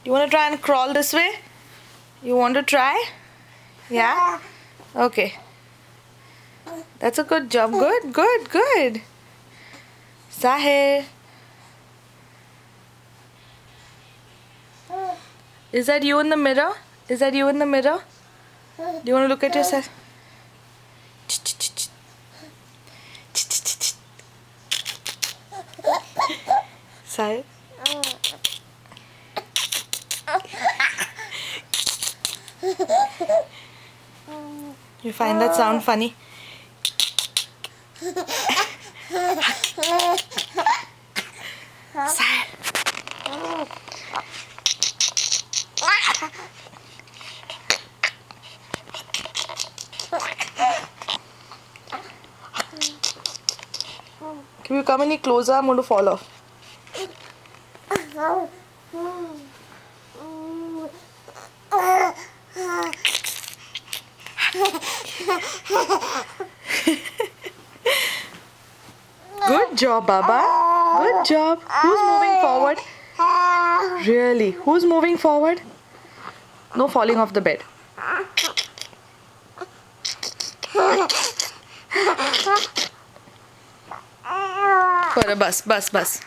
You want to try and crawl this way? You want to try? Yeah? Okay. That's a good job. Good, good, good. Sahil. Is that you in the mirror? Is that you in the mirror? Do you want to look at yourself? Sahil? You find that sound funny? Sahil. Can you come any closer? I'm going to fall off. Good job, Baba. Good job. Who's moving forward? Really? Who's moving forward? No falling off the bed. For a bus.